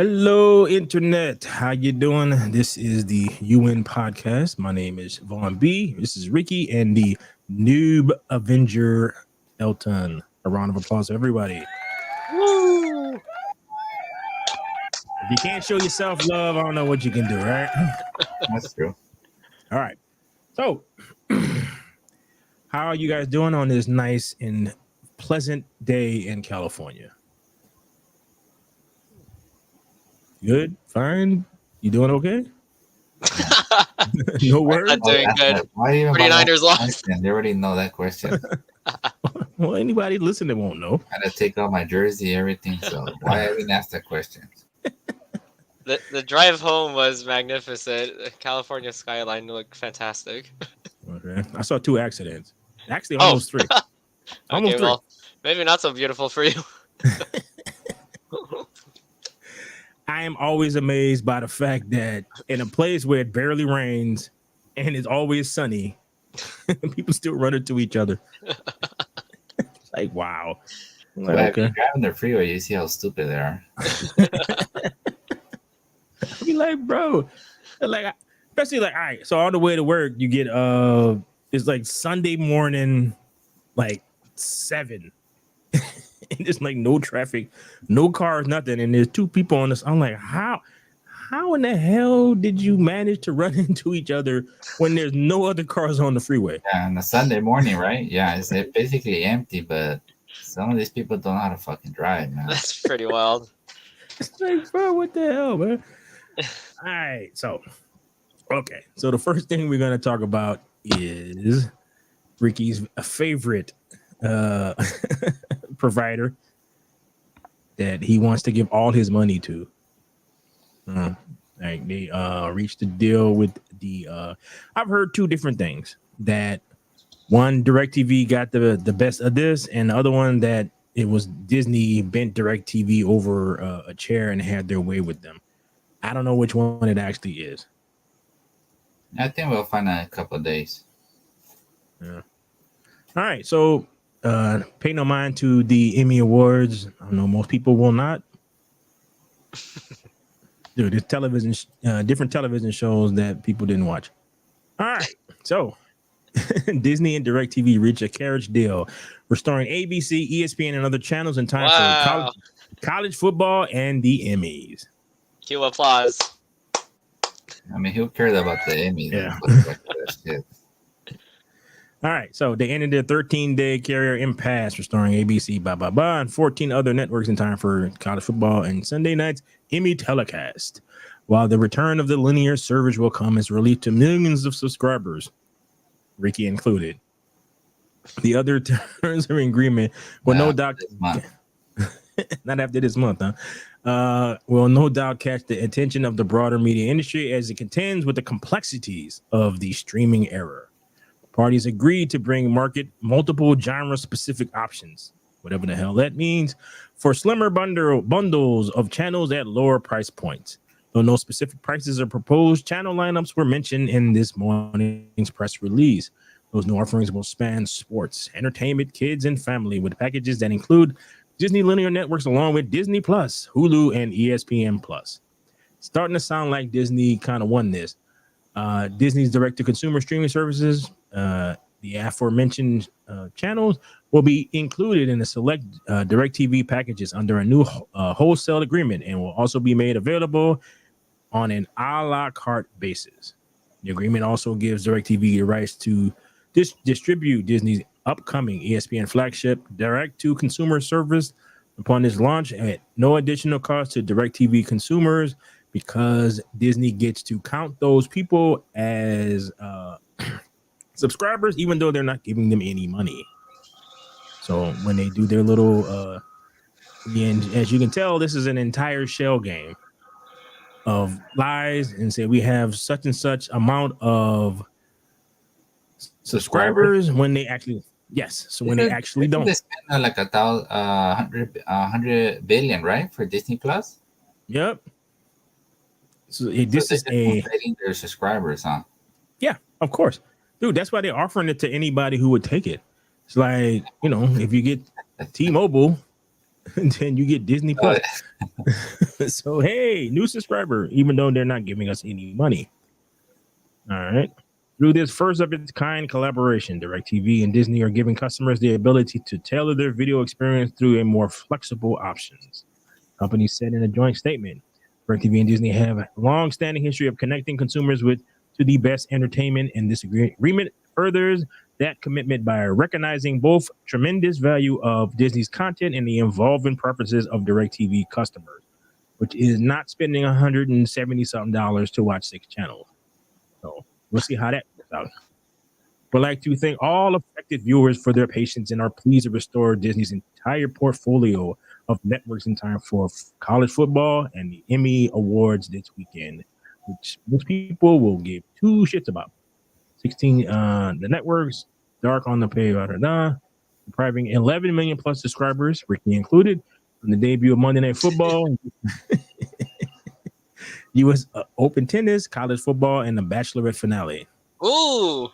Hello, Internet. How you doing? This is the UN podcast. My name is Vaughn B. This is Ricky and the Noob Avenger Elton. A round of applause, everybody. Woo! If you can't show yourself love, I don't know what you can do, right? That's true. All right. So, how are you guys doing on this nice and pleasant day in California? Good? Fine? You doing okay? No worries? Not doing good. Why even 49ers lost. question? They already know that question. Well, anybody listening won't know. I had to take off my jersey, everything. So why even ask that question? The drive home was magnificent. The California skyline looked fantastic. Okay. I saw 2 accidents. Actually, Oh. almost 3. Almost Okay, 3. well, maybe not so beautiful for you. I am always amazed by the fact that in a place where it barely rains and it's always sunny, people still run into each other. It's like, wow. I'm But like, if you okay. drive on the freeway, you see how stupid they are. I'll be like, bro, like, especially like, all right, so on the way to work, you get it's like Sunday morning, like 7. And there's like no traffic, no cars, nothing, and there's 2 people on this. I'm like, how in the hell did you manage to run into each other when there's no other cars on the freeway? Yeah, on a Sunday morning, right? Yeah, it's basically empty, but some of these people don't know how to fucking drive, man. That's pretty wild. It's like, bro, what the hell, man? All right, so the first thing we're gonna talk about is Ricky's favorite provider that he wants to give all his money to. Like they reached a deal with the I've heard 2 different things, that one DirecTV got the best of this, and the other one that it was Disney bent DirecTV over a chair and had their way with them. I don't know which one it actually is. I think we'll find out in a couple of days. Yeah. All right, so pay no mind to the Emmy Awards. I know most people will not. Dude, there's television, different television shows that people didn't watch. All right, so Disney and DirecTV reach a carriage deal, restoring ABC, ESPN, and other channels in time Wow. for college football and the Emmys. Cue applause. I mean, who cares about the Emmys? Yeah. Shit. All right, so they ended their 13-day carrier impasse, restoring ABC, and 14 other networks in time for college football and Sunday night's Emmy telecast. While the return of the linear service will come as relief to millions of subscribers, Ricky included. The other terms of agreement will no doubt This month. not after this month, will no doubt catch the attention of the broader media industry as it contends with the complexities of the streaming era. Parties agreed to bring market multiple genre-specific options, whatever the hell that means, for slimmer bundles of channels at lower price points. Though no specific prices or proposed channel lineups were mentioned in this morning's press release. Those new offerings will span sports, entertainment, kids, and family, with packages that include Disney linear networks along with Disney Plus, Hulu, and ESPN Plus. Starting to sound like Disney kind of won this. Disney's direct-to-consumer streaming services, the aforementioned channels, will be included in the select DirecTV packages under a new wholesale agreement and will also be made available on an a la carte basis. The agreement also gives DirecTV the rights to distribute Disney's upcoming ESPN flagship direct-to-consumer service upon its launch at no additional cost to DirecTV consumers, because Disney gets to count those people as subscribers, even though they're not giving them any money. So when they do their little, again, as you can tell, this is an entire shell game of lies and say we have such and such amount of subscribers when they actually, yes. So when they actually don't. They spend like 100 billion, right, for Disney Plus. Yep. So this is inflating their subscribers, huh? Yeah, of course, dude. That's why they're offering it to anybody who would take it. It's like, you know, if you get T-Mobile, then you get Disney Plus. So hey, new subscriber, even though they're not giving us any money. All right. Through this first of its kind collaboration, DirecTV and Disney are giving customers the ability to tailor their video experience through a more flexible options. Companies said in a joint statement, DirecTV and Disney have a long-standing history of connecting consumers to the best entertainment, and this agreement furthers that commitment by recognizing both tremendous value of Disney's content and the evolving preferences of DirecTV customers, which is not spending $170 something to watch 6 channels. So we'll see how that works out. We'd like to thank all affected viewers for their patience and are pleased to restore Disney's entire portfolio of networks in time for college football and the Emmy Awards this weekend, which most people will give 2 shits about. 16 the networks, dark on the pay, depriving 11 million plus subscribers, Ricky included, from the debut of Monday Night Football, U.S. Open tennis, college football, and the Bachelorette finale. Ooh,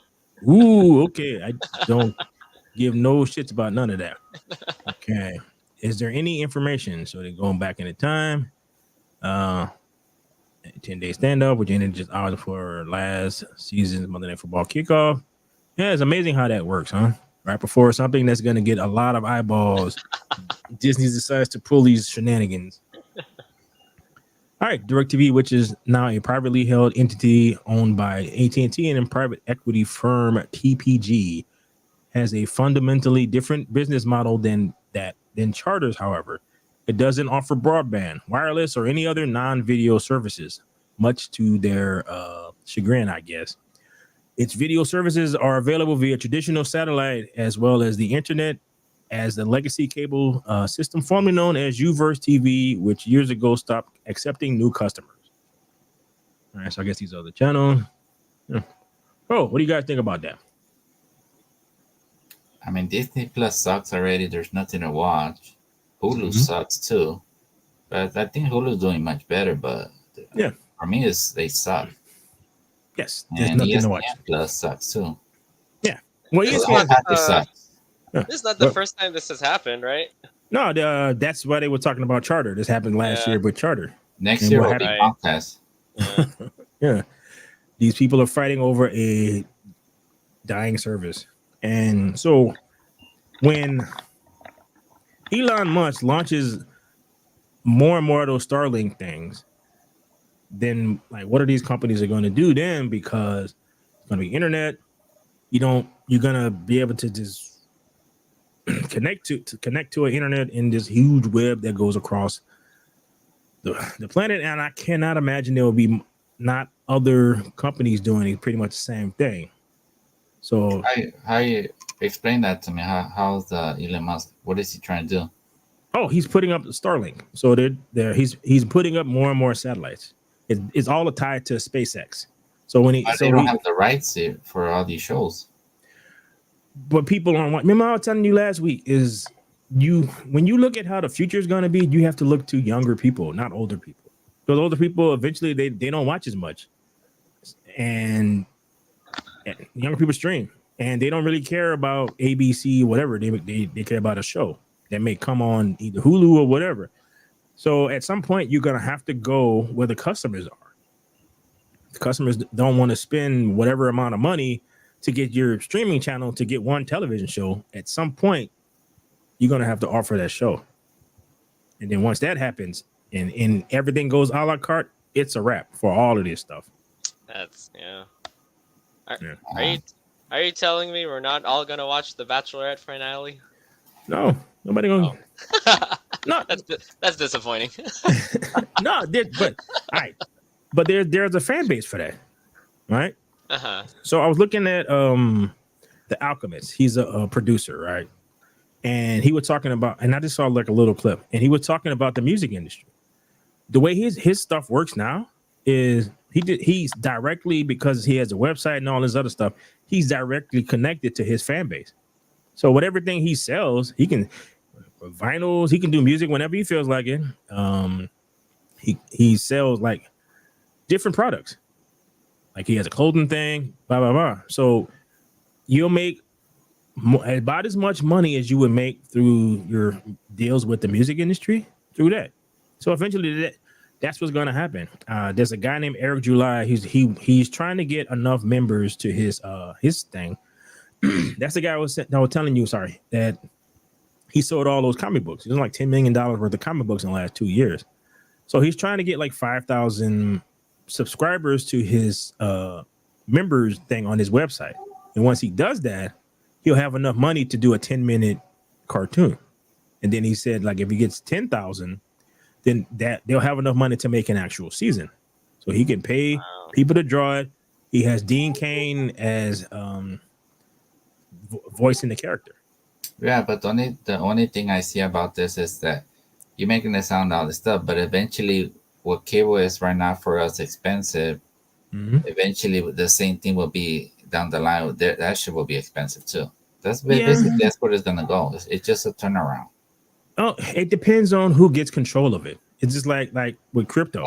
Okay. I don't give no shits about none of that. Okay. Is there any information? So they're going back in the time. 10-day standoff, which ended just hours before last season's Monday Night Football kickoff. Yeah, it's amazing how that works, huh? Right before something that's going to get a lot of eyeballs, Disney decides to pull these shenanigans. All right, DirecTV, which is now a privately held entity owned by AT&T and a private equity firm TPG, has a fundamentally different business model than Charter's. However, it doesn't offer broadband, wireless, or any other non-video services, much to their chagrin, I guess. Its video services are available via traditional satellite as well as the internet, as the legacy cable system formerly known as Uverse TV, which years ago stopped accepting new customers. All right, so I guess these are the channels. Yeah. Oh, what do you guys think about that? I mean, Disney Plus sucks already. There's nothing to watch. Hulu sucks too. But I think Hulu's doing much better. But yeah, for me, they suck. Yes, there's and nothing ESPN to watch. Plus sucks too. Yeah. Well, This ESPN sucks. This is not the first time this has happened, right? No, that's why they were talking about Charter. This happened last year with Charter. Next year will be Comcast. Yeah. These people are fighting over a dying service. And so when Elon Musk launches more and more of those Starlink things, then like what are these companies are going to do then? Because it's going to be internet. You're going to be able to just connect to an internet in this huge web that goes across the planet. And I cannot imagine there will be not other companies doing pretty much the same thing. So how you explain that to me? How's the Elon Musk? What is he trying to do? Oh, he's putting up Starlink. So he's putting up more and more satellites. It's all tied to SpaceX. So when they don't have the rights for all these shows. But people aren't watching. Remember I was telling you last week is when you look at how the future is going to be, you have to look to younger people, not older people. Because older people eventually they don't watch as much, and younger people stream, and they don't really care about ABC, whatever. They care about a show that may come on either Hulu or whatever. So at some point, you're gonna have to go where the customers are. The customers don't want to spend whatever amount of money to get your streaming channel to get one television show. At some point, you're gonna have to offer that show, and then once that happens, and everything goes a la carte, it's a wrap for all of this stuff. That's Are you telling me we're not all gonna watch the Bachelorette finale? No, nobody gonna. Oh. No, that's disappointing. No, but all right, but there's a fan base for that, right? Uh-huh. So I was looking at The Alchemist. He's a producer, right? And he was talking about, and I just saw like a little clip, and he was talking about the music industry. The way his stuff works now is he's directly, because he has a website and all this other stuff, he's directly connected to his fan base. So whatever thing he sells, he can vinyls, he can do music whenever he feels like it. He sells like different products. Like he has a clothing thing, blah blah blah. So you'll make about as much money as you would make through your deals with the music industry through that. So eventually that's what's going to happen. There's a guy named Eric July. He's trying to get enough members to his thing. That's the guy I was telling you, sorry, that he sold all those comic books. He was like $10 million worth of comic books in the last 2 years. So he's trying to get like 5,000 subscribers to his members thing on his website. And once he does that, he'll have enough money to do a 10-minute cartoon. And then he said, like, if he gets 10,000, then that they'll have enough money to make an actual season. So he can pay people to draw it. He has Dean Cain as voicing the character. Yeah, but the only thing I see about this is that you're making it sound all this stuff, but eventually what cable is right now for us expensive, eventually the same thing will be down the line. That shit will be expensive too. Basically that's where it's gonna go. It's just a turnaround. Oh, it depends on who gets control of it. It's just like with crypto.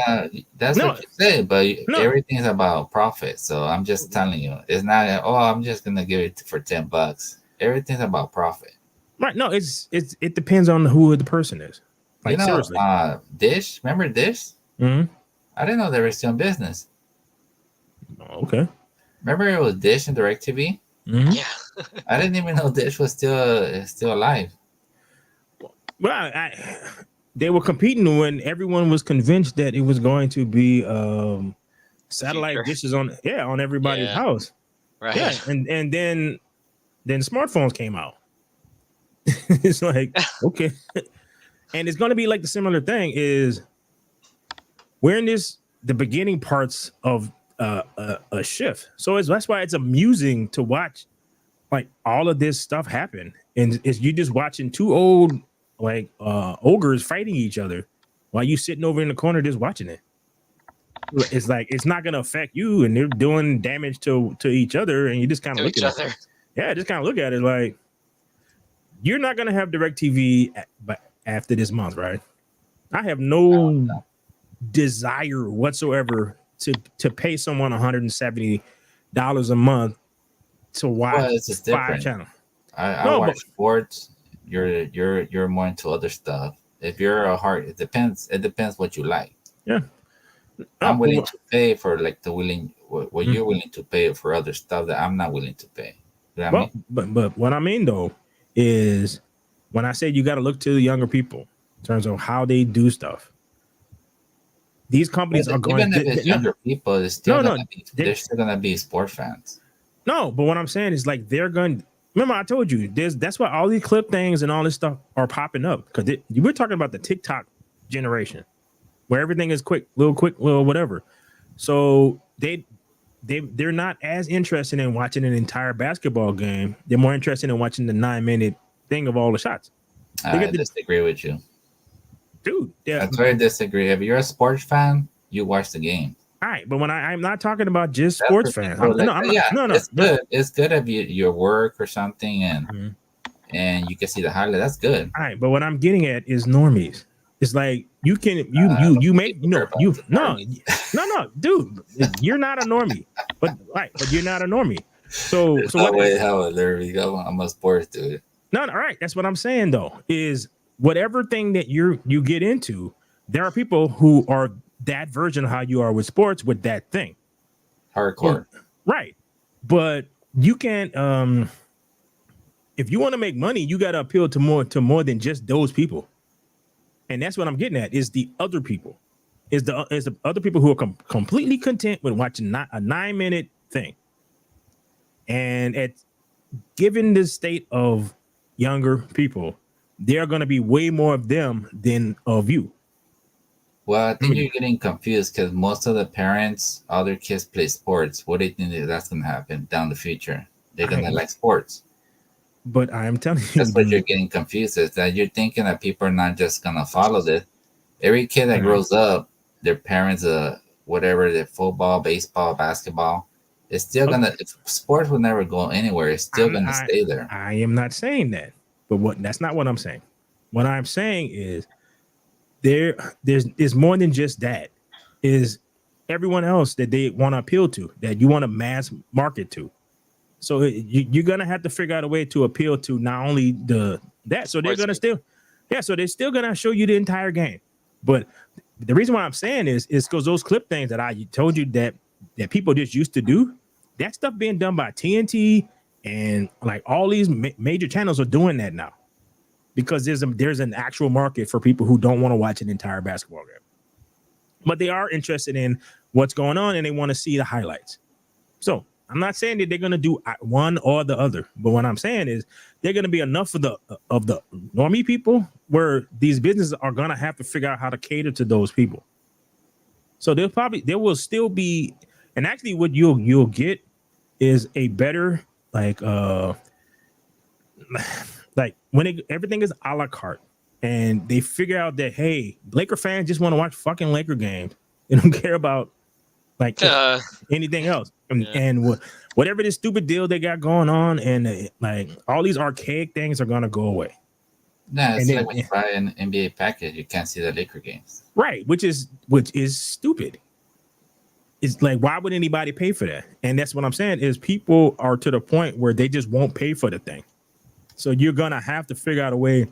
That's what you say, but everything's about profit. So I'm just telling you, it's not. I'm just gonna give it for $10. Everything's about profit. Right? No, it depends on who the person is. Like, seriously. Dish. Remember Dish? I didn't know they were still in business. Okay. Remember it was Dish and DirecTV? Yeah. I didn't even know Dish was still alive. Well, they were competing when everyone was convinced that it was going to be satellite dishes on everybody's house. Right. Yeah, and then smartphones came out. It's like, okay. And it's going to be like the similar thing is we're in the beginning parts of a shift. So that's why it's amusing to watch like all of this stuff happen. And you just watching two old ogres fighting each other while you sitting over in the corner just watching it. It's like it's not gonna affect you, and they're doing damage to each other, and you just kind of look at it. Yeah, just kind of look at it like you're not gonna have DirecTV after this month, right? I have no desire whatsoever to pay someone $170 a month to watch 5 channels. I watch sports. You're more into other stuff. If you're a heart, it depends what you like. Yeah. I'm willing to pay for like what you're willing to pay for other stuff that I'm not willing to pay. You know what I mean? But what I mean though is when I say you got to look to the younger people in terms of how they do stuff. These companies are going. Even if it's younger people, they're still gonna be sports fans. No, but what I'm saying is like they're going. Remember, I told you that's why all these clip things and all this stuff are popping up because we're talking about the TikTok generation, where everything is quick, little whatever. So they're not as interested in watching an entire basketball game. They're more interested in watching the 9-minute thing of all the shots. I disagree with you, dude. Yeah, I very disagree. If you're a sports fan, you watch the game. All right, but when I'm not talking about just sports fans. No. It's good. It's good if your work or something and you can see the highlight. That's good. All right, but what I'm getting at is normies. It's like you make dude. You're not a normie, but you're not a normie. So there we go. I'm a sports dude. No, all right. That's what I'm saying though. Is whatever thing that you get into, there are people who are that version of how you are with sports with that thing. Hardcore. Right. But you can't if you want to make money, you got to appeal to more than just those people. And that's what I'm getting at is the other people. Is the other people who are completely content with watching a 9-minute thing. And given the state of younger people, there are going to be way more of them than of you. Well, I think you're getting confused because most of the parents, all their kids play sports. What do you think that's going to happen down the future? They're going to like sports. But I'm telling you. That's what you're getting confused is that you're thinking that people are not just going to follow this. Every kid that grows up, their parents, whatever, the football, baseball, basketball, it's still going to, sports will never go anywhere. It's still going to stay there. I am not saying that. But that's not what I'm saying. What I'm saying is, there's more than just that. Is everyone else that they want to appeal to, that you want to mass market to. So you're gonna have to figure out a way to appeal to not only that. So they're Sports gonna people. so they're still gonna show you the entire game. But the reason why I'm saying is because those clip things that I told you that people just used to do, that stuff being done by TNT and like all these major channels are doing that now, because there's an actual market for people who don't want to watch an entire basketball game, but they are interested in what's going on and they want to see the highlights. So I'm not saying that they're going to do one or the other, but what I'm saying is they're going to be enough of the normie people where these businesses are going to have to figure out how to cater to those people. So there will still be, and actually what you'll get is a better like when everything is a la carte, and they figure out that, hey, Laker fans just want to watch fucking Laker games. They don't care about like anything else. And whatever this stupid deal they got going on, and like all these archaic things are gonna go away. Yeah, it's like when you buy an NBA package, you can't see the Laker games. Right, which is stupid. It's like, why would anybody pay for that? And that's what I'm saying is people are to the point where they just won't pay for the thing. So you're gonna have to figure out a way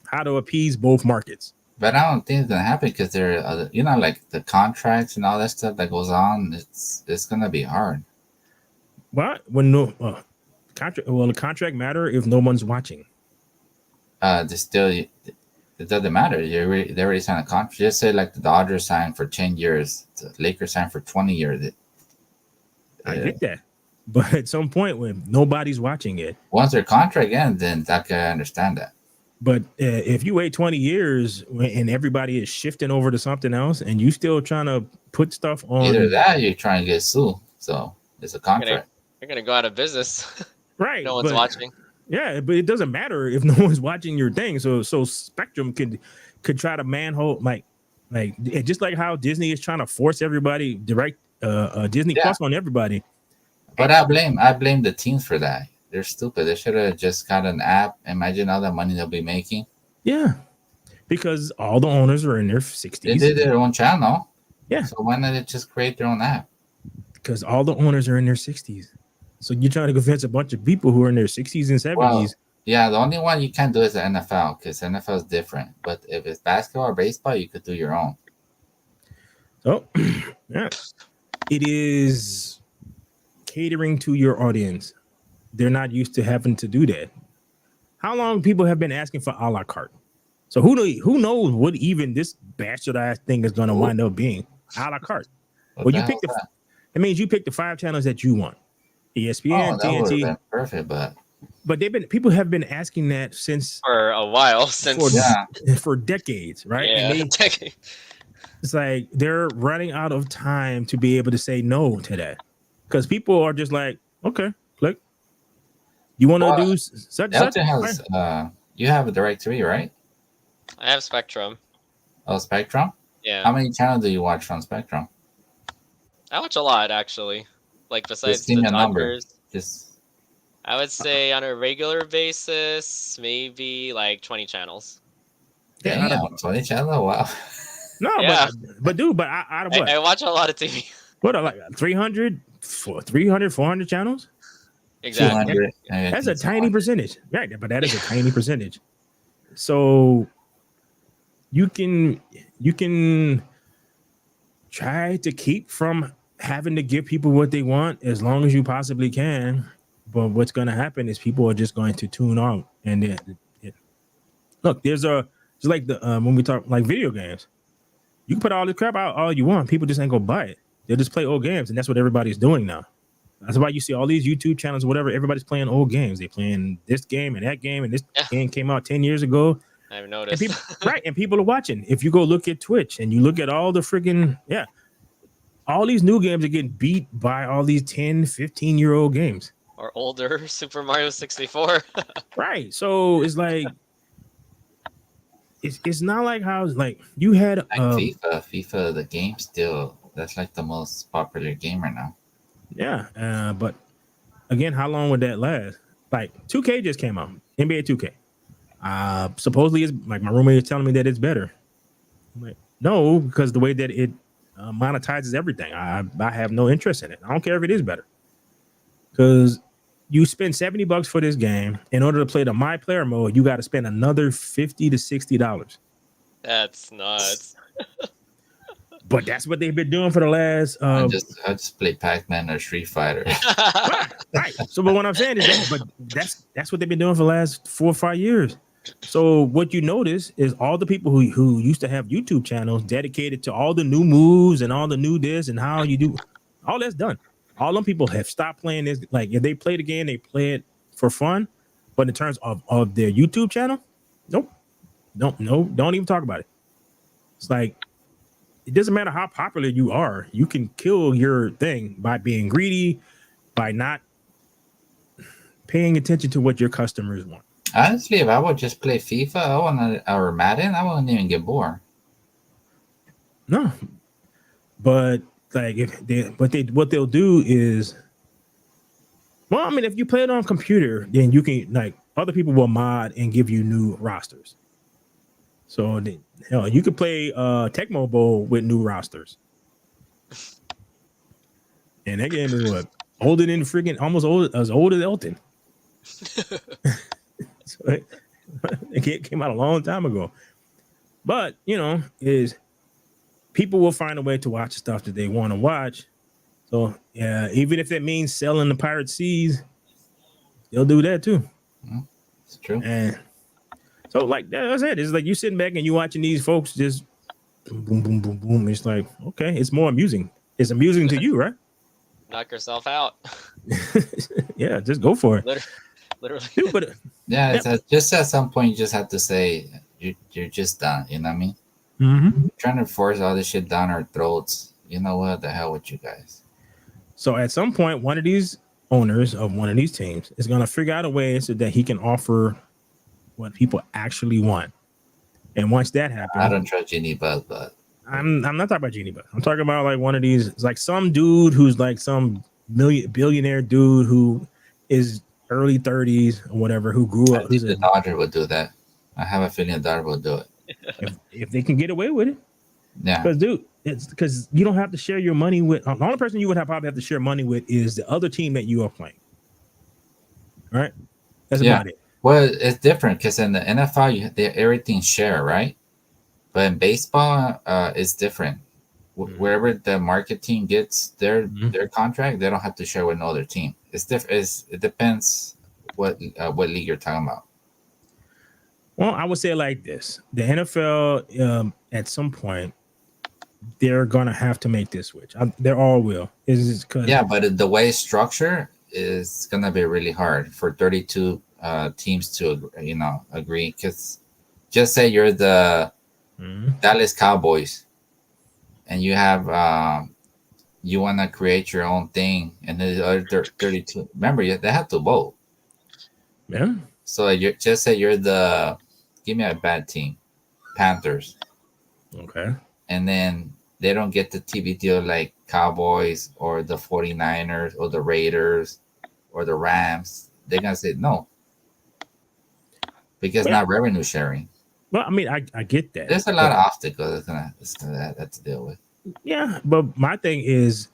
how to appease both markets. But I don't think it's gonna happen because there are, like the contracts and all that stuff that goes on. It's gonna be hard. What? When the contract matter if no one's watching. It doesn't matter. They already signed a contract. Just say like the Dodgers signed for 10 years, the Lakers signed for 20 years. I get that, but at some point when nobody's watching it, once their contract ends, then I can understand that. But if you wait 20 years and everybody is shifting over to something else, and you still trying to put stuff on, either that, you're trying to get sued. So it's a contract. You're gonna go out of business, right? No one's watching. Yeah, but it doesn't matter if no one's watching your thing. So Spectrum could try to manhole like just like how Disney is trying to force everybody direct Disney Plus on everybody. But I blame the teams for that. They're stupid. They should have just got an app. Imagine all the money they'll be making. Yeah, because all the owners are in their 60s. They did their own channel. Yeah. So why not they just create their own app? Because all the owners are in their 60s. So you're trying to convince a bunch of people who are in their 60s and 70s. Well, yeah, the only one you can't do is the NFL because NFL is different. But if it's basketball or baseball, you could do your own. So, yeah, it is catering to your audience. They're not used to having to do that. How long people have been asking for a la carte? So who knows what even this bastard ass thing is going to wind up being a la carte? Well, you pick it means you pick the 5 channels that you want. ESPN, TNT, perfect, but people have been asking that since for a while, for decades, right? Yeah, and it's like they're running out of time to be able to say no to that, because people are just like, okay, click. You want to do such? Has, you have a DirecTV, right? I have Spectrum. Oh, Spectrum. Yeah. How many channels do you watch on Spectrum? I watch a lot, actually. Like besides the Dodgers, I would say on a regular basis, maybe like 20 channels. Yeah, 20 channels. Wow. No, but dude, out of what? I watch a lot of TV. What, like 300, 400 channels? Exactly. That's a tiny percentage, right? But that is a tiny percentage. So you can try to keep from having to give people what they want as long as you possibly can, but what's going to happen is people are just going to tune out. And look, there's just like the when we talk like video games, you can put all this crap out all you want, people just ain't gonna buy it. They'll just play old games, and that's what everybody's doing now. That's why you see all these YouTube channels or whatever, everybody's playing old games. They're playing this game and that game, and this game came out 10 years ago. I've noticed. And people are watching. If you go look at Twitch and you look at all the freaking all these new games are getting beat by all these 10, 15-year-old games. Or older, Super Mario 64. Right. So it's like, it's not like how, like, you had... Like FIFA, the game still, that's like the most popular game right now. Yeah. But again, how long would that last? Like, 2K just came out. NBA 2K. Supposedly, it's like my roommate is telling me that it's better. I'm like, no, because the way that it monetizes everything. I have no interest in it. I don't care if it is better, because you spend $70 for this game. In order to play the My Player mode, you got to spend another $50 to $60. That's nuts. But that's what they've been doing for the last. I just play Pac-Man or Street Fighter. Right. So, but what I'm saying is that, but that's what they've been doing for the last 4 or 5 years. So, what you notice is all the people who used to have YouTube channels dedicated to all the new moves and all the new this and how you do, all that's done. All them people have stopped playing this. Like, if they play the game, they play it for fun. But in terms of their YouTube channel, nope. Don't even talk about it. It's like, it doesn't matter how popular you are. You can kill your thing by being greedy, by not paying attention to what your customers want. Honestly, if I would just play FIFA or Madden, I wouldn't even get bored. No, but like what they'll do is, well, I mean, if you play it on computer, then you can, like, other people will mod and give you new rosters. So hell, you could play Tecmo Bowl with new rosters. And that game is what? Older than freaking, almost as old as Elton. So it came out a long time ago. But, is people will find a way to watch the stuff that they want to watch. So, yeah, even if it means selling the Pirate Seas, they'll do that too. It's true. And so, like, that's it. It's like you sitting back and you watching these folks just boom, boom, boom, boom, boom. It's like, okay, it's more amusing. It's amusing to you, right? Knock yourself out. Yeah, just go for it. Literally. Dude, but just at some point, you just have to say you're just done. You know what I mean? Mm-hmm. Trying to force all this shit down our throats. You know what? The hell with you guys. So at some point, one of these owners of one of these teams is going to figure out a way so that he can offer what people actually want. And once that happens, I don't trust Genie Buzz, but I'm not talking about Genie Buzz. I'm talking about like one of these, it's like some dude who's like some billionaire dude who is early 30s or whatever, who grew up. The Dodger would do that. I have a feeling the Dodger will do it. If they can get away with it. Yeah. Because, dude, it's because you don't have to share your money with. The only person you would probably have to share money with is the other team that you are playing. All right? That's about it. Well, it's different because in the NFL, everything's share, right? But in baseball, it's different. Wherever the market team gets their contract, they don't have to share with no other team. It's different. It depends what league you're talking about. Well, I would say it like this: the NFL, at some point, they're gonna have to make this switch. They all will. But the way it's structured is gonna be really hard for 32 teams to agree. Because just say you're the Dallas Cowboys, and you have you want to create your own thing, and the other 32. Remember, they have to vote. Yeah. So you just say you're the. Give me a bad team, Panthers. Okay. And then they don't get the TV deal like Cowboys or the 49ers or the Raiders or the Rams. They're going to say no. Because not revenue sharing. Well, I mean, I get that. There's a lot of obstacles it's gonna have to deal with. Yeah, but my thing is,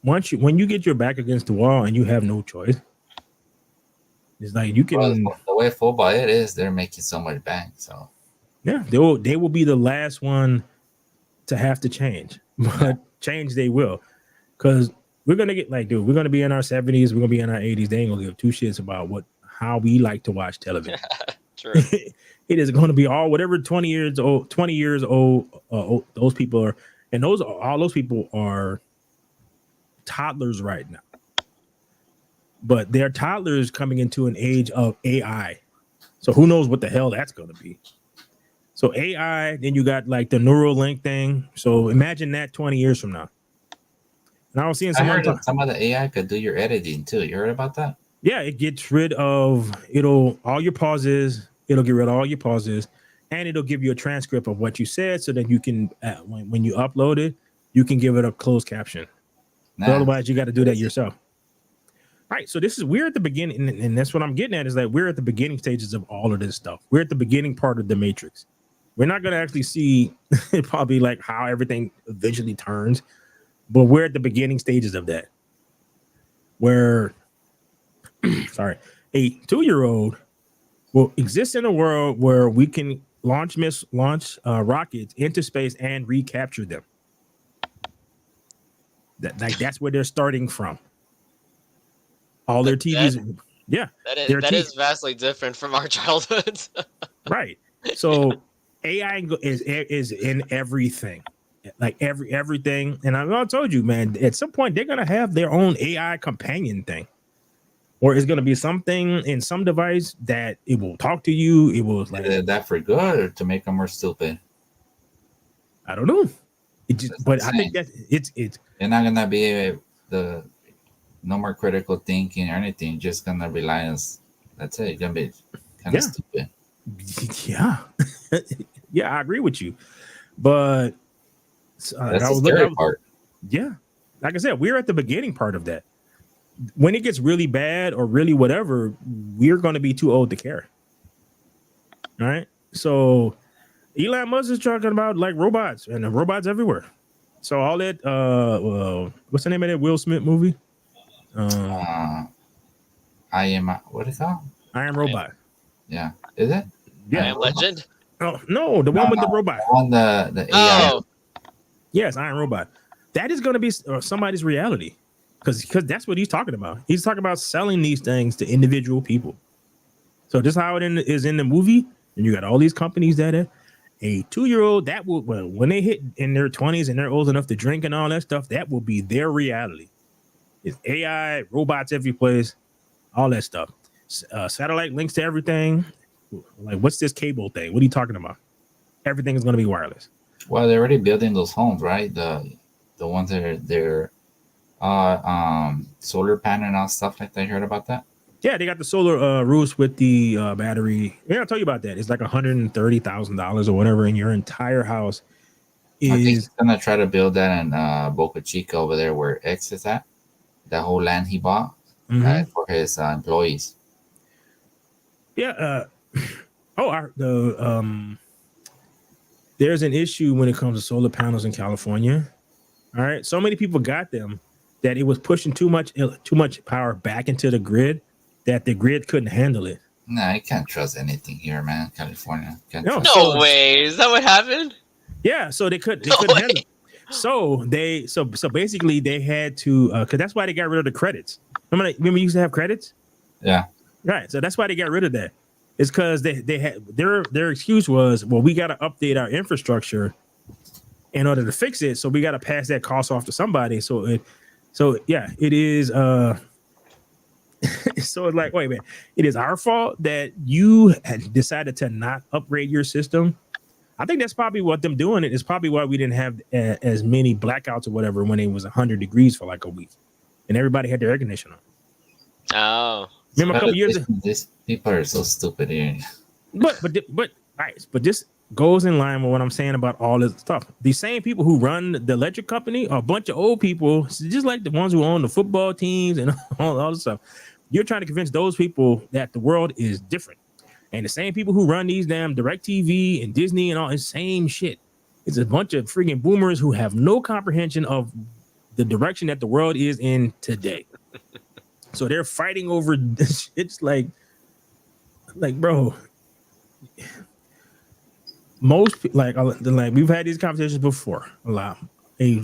when you get your back against the wall and you have no choice, it's like you can. Well, the way football it is, they're making so much bank. So yeah, they will be the last one to have to change, but change they will, because we're gonna get we're gonna be in our 70s, we're gonna be in our 80s. They ain't gonna give two shits about how we like to watch television. True. It is going to be all whatever 20 years old. Those people are, and all those people are toddlers right now. But they're toddlers coming into an age of AI. So who knows what the hell that's going to be. So AI, then you got like the Neuralink thing. So imagine that 20 years from now. And I was seeing some of the AI could do your editing too. You heard about that? Yeah, it gets rid of all your pauses. It'll get rid of all your pauses, and it'll give you a transcript of what you said, so that you can, when you upload it, you can give it a closed caption. But otherwise, you got to do that yourself. Right. So this is we're at the beginning, and that's what I'm getting at is that we're at the beginning stages of all of this stuff. We're at the beginning part of the Matrix. We're not going to actually see probably like how everything eventually turns, but we're at the beginning stages of that, where sorry, a 2-year-old will exist in a world where we can launch rockets into space and recapture them. That's where they're starting from. All their TVs, yeah. That is vastly different from our childhoods. Right. So AI is in everything, like everything. And I told you, man, at some point they're gonna have their own AI companion thing, or it's gonna be something in some device that it will talk to you. It will like that for good or to make them more stupid. I don't know. But I think that it's you're not gonna be no more critical thinking or anything. Just gonna rely on. That's it. You're gonna be kind of stupid. Yeah, yeah, I agree with you. But that's the scary part. Yeah, like I said, we're at the beginning part of that. When it gets really bad or really whatever, we're going to be too old to care. All right. So Elon Musk is talking about like robots and robots everywhere. So all that, what's the name of that Will Smith movie? I am, what is it called? I Am Robot. Yeah. Is it? Yeah. I Am Legend? Oh, no, the one with the robot. On the AI. Oh. Yes, I Am Robot. That is going to be somebody's reality. Because that's what he's talking about. He's talking about selling these things to individual people. So this is how it is in the movie. And you got all these companies that a 2-year-old that will, when they hit in their 20s and they're old enough to drink and all that stuff, that will be their reality. It's AI, robots every place, all that stuff. Satellite links to everything. Like, what's this cable thing? What are you talking about? Everything is going to be wireless. Well, they're already building those homes, right? The ones that they're solar panel and all stuff like that. You heard about that? Yeah, they got the solar roofs with the battery. Yeah, I'll tell you about that. It's like $130,000 or whatever, and your entire house is. I think he's gonna try to build that in Boca Chica over there where X is at. That whole land he bought for his employees. Yeah. There's an issue when it comes to solar panels in California. All right, so many people got them that it was pushing too much power back into the grid that the grid couldn't handle it. No, you can't trust anything here, man. California. No way. Is that what happened? Yeah, so they couldn't handle it. So basically they had to because that's why they got rid of the credits. Remember we used to have credits? Yeah. Right. So that's why they got rid of that. It's because they had their excuse was, well, we got to update our infrastructure in order to fix it. So we got to pass that cost off to somebody. So it is. So it's like, wait a minute, it is our fault that you had decided to not upgrade your system. I think that's probably what them doing it is probably why we didn't have as many blackouts or whatever when it was 100 degrees for like a week and everybody had their air conditioner on. Oh, remember a couple years ago? These people are so stupid here. But this goes in line with what I'm saying about all this stuff. These same people who run the electric company are a bunch of old people, just like the ones who own the football teams and all this stuff. You're trying to convince those people that the world is different. And the same people who run these damn DirecTV and Disney and all the same shit. It's a bunch of freaking boomers who have no comprehension of the direction that the world is in today. So they're fighting over this. It's like bro, most like we've had these conversations before. A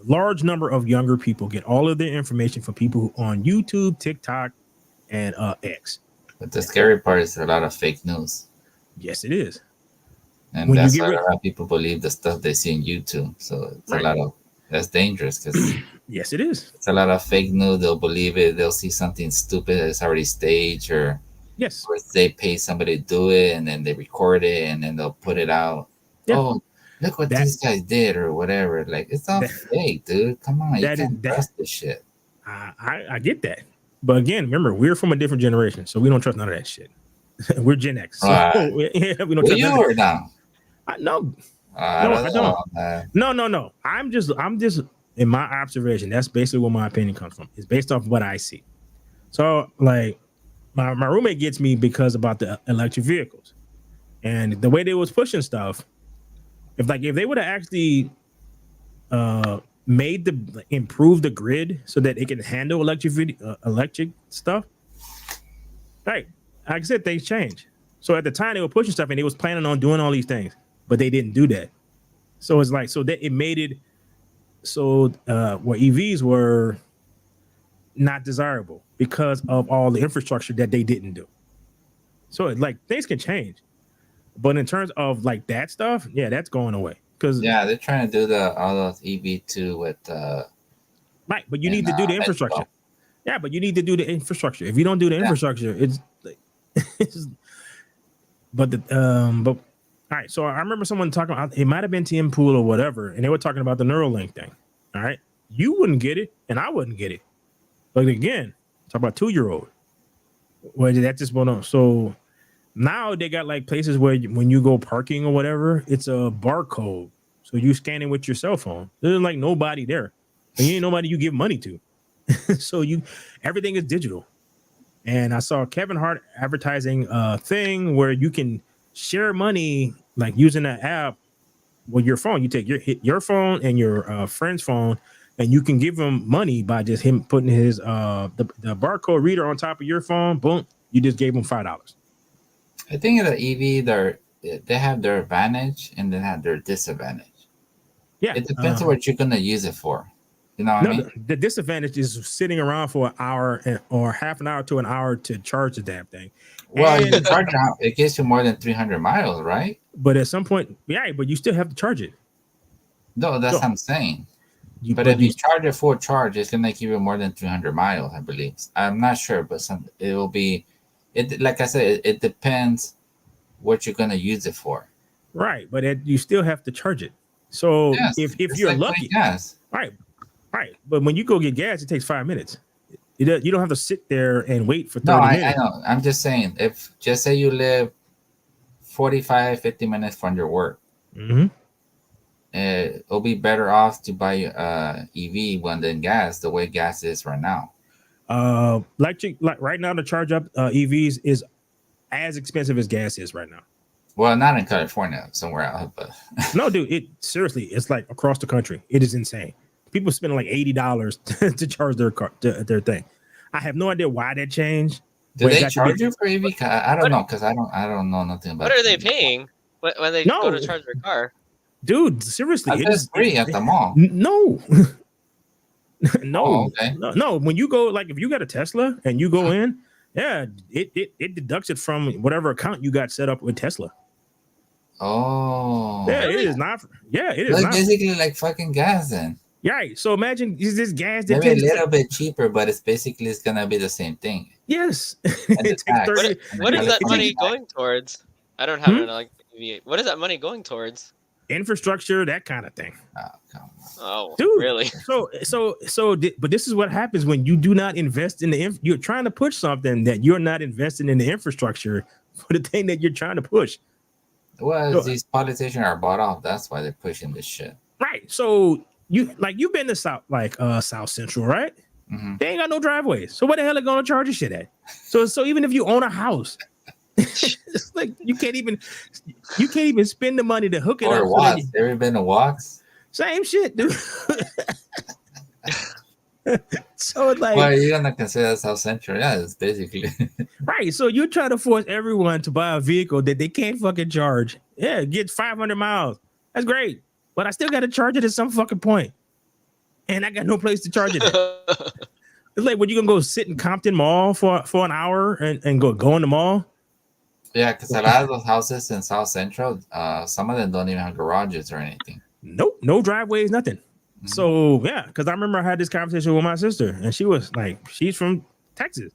large number of younger people get all of their information from people who on YouTube, TikTok, and X. But the scary part is a lot of fake news. Yes, it is. And that's why a lot of people believe the stuff they see on YouTube. So it's a lot of that's dangerous because yes, it is. It's a lot of fake news. They'll believe it. They'll see something stupid that's already staged, or they pay somebody to do it and then they record it and then they'll put it out. Yeah. Oh, look what these guys did or whatever. Like it's all fake, dude. Come on, you can't trust this shit. I get that. But again, remember, we're from a different generation, so we don't trust none of that shit. We're Gen X. So we don't trust you or now? I don't. No. I'm just in my observation. That's basically where my opinion comes from. It's based off what I see. So like my roommate gets me because about the electric vehicles and the way they was pushing stuff. If they would have actually improve the grid so that it can handle electric stuff, Right. Like I said, things change. So at the time they were pushing stuff and they was planning on doing all these things, but they didn't do that. So it's like so that it made it so where EVs were not desirable because of all the infrastructure that they didn't do. So like things can change, but in terms of like that stuff, yeah, that's going away. Because they're trying to do all those EV too with right, but you need to do the infrastructure. Yeah, but you need to do the infrastructure. If you don't do the infrastructure, it's like, but all right. So I remember someone talking about it might have been Tim Pool or whatever, and they were talking about the Neuralink thing. All right, you wouldn't get it, and I wouldn't get it. But again, talk about 2-year-old. Well, that just went on. So now they got like places where when you go parking or whatever, it's a barcode. So you scan it with your cell phone. There's like nobody there. And you ain't nobody you give money to. So everything is digital. And I saw Kevin Hart advertising a thing where you can share money like using an app with your phone. You take your phone and your friend's phone, and you can give him money by just him putting his the barcode reader on top of your phone. Boom, you just gave him $5. I think the EV they have their advantage and they have their disadvantage. Yeah, it depends on what you're gonna use it for. You know what I mean? The disadvantage is sitting around for an hour or half an hour to an hour to charge the damn thing. Well, you can charge it gets you more than 300 miles, right? But at some point, yeah, but you still have to charge it. No, that's what I'm saying. But if you charge it full charge, it's gonna give you more than 300 miles, I believe. I'm not sure, but it will be. It like I said, it depends what you're gonna use it for. Right, but you still have to charge it. So if you're like lucky, right. But when you go get gas, it takes 5 minutes. You don't have to sit there and wait for 30 minutes. I know. I'm just saying, if just say you live 45, 50 minutes from your work, it'll be better off to buy EV than gas, the way gas is right now. Like right now, to charge up EVs is as expensive as gas is right now. Well, not in California, somewhere else, but no, dude, seriously, it's like across the country. It is insane. People spending like $80 to charge their car, their thing. I have no idea why that changed. Do they charge you for EV? I don't know, because I don't know nothing about. What are they paying when they go to charge their car? Dude, seriously, it's free at the mall. No. No, okay. no. When you go, like, if you got a Tesla and you go in, it deducts it from whatever account you got set up with Tesla. Oh, yeah, it is not. Yeah, it is not basically like fucking gas then. Yeah, so imagine is this gas that maybe a little bit cheaper, but it's gonna be the same thing. Yes. What is that money going towards? I don't have an like. What is that money going towards? Infrastructure, that kind of thing. Oh, come on. Oh, dude, really? But this is what happens when you do not invest in you're trying to push something that you're not investing in the infrastructure for the thing that you're trying to push. Well, these politicians are bought off. That's why they're pushing this shit. Right. So you've been to South Central, right? Mm-hmm. They ain't got no driveways. So what the hell are gonna charge your shit at? So even if you own a house, it's like you can't even spend the money to hook it up. Watts. Ever been to Watts? Same shit, dude. So it's like, well, you're gonna consider South Central, yeah, it's basically right. So you're trying to force everyone to buy a vehicle that they can't fucking charge. Yeah, get 500 miles. That's great, but I still got to charge it at some fucking point, and I got no place to charge it at. It's like, when you gonna go sit in Compton Mall for an hour and go in the mall? Yeah, because a lot of those houses in South Central, some of them don't even have garages or anything. Nope, no driveways, nothing. Mm-hmm. So yeah, because I remember I had this conversation with my sister, and she was like, she's from Texas,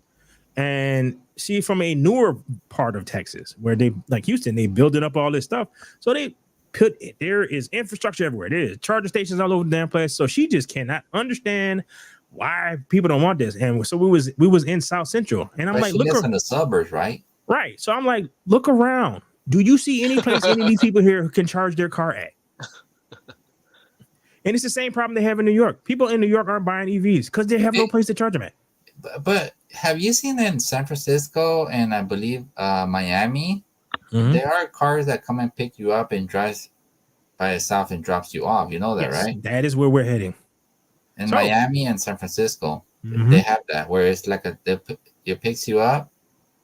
and she's from a newer part of Texas where they, like Houston, they building up all this stuff. So there is infrastructure everywhere. There is charging stations all over the damn place. So she just cannot understand why people don't want this. And so we was in South Central, and I'm like, look in the suburbs, right? Right. So I'm like, look around. Do you see any place any of these people here who can charge their car at? And it's the same problem they have in New York. People in New York aren't buying EVs because they have no place to charge them at. But have you seen in San Francisco and I believe Miami, there are cars that come and pick you up and drives by itself and drops you off. You know that, right? That is where we're heading. In Miami and San Francisco, they have that where it's like it picks you up,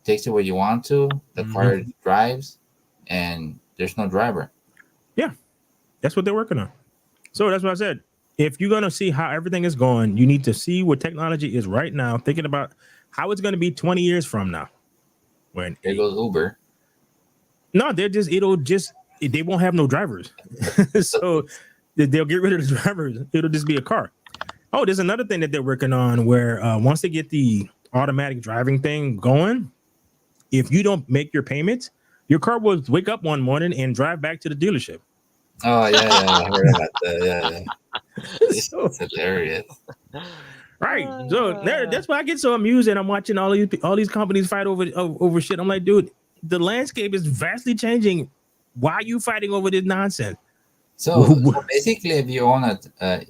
takes you where you want to. The car drives, and there's no driver. Yeah, that's what they're working on. So that's what I said. If you're gonna see how everything is going, you need to see what technology is right now. Thinking about how it's gonna be 20 years from now. When there goes Uber. No, they won't have no drivers. So they'll get rid of the drivers. It'll just be a car. Oh, there's another thing that they're working on where once they get the automatic driving thing going, if you don't make your payments, your car will wake up one morning and drive back to the dealership. Oh yeah, I heard about that. Yeah. So, it's hilarious. Right. So that's why I get so amused and I'm watching all these companies fight over shit. I'm like, dude, the landscape is vastly changing. Why are you fighting over this nonsense? So basically, if you own a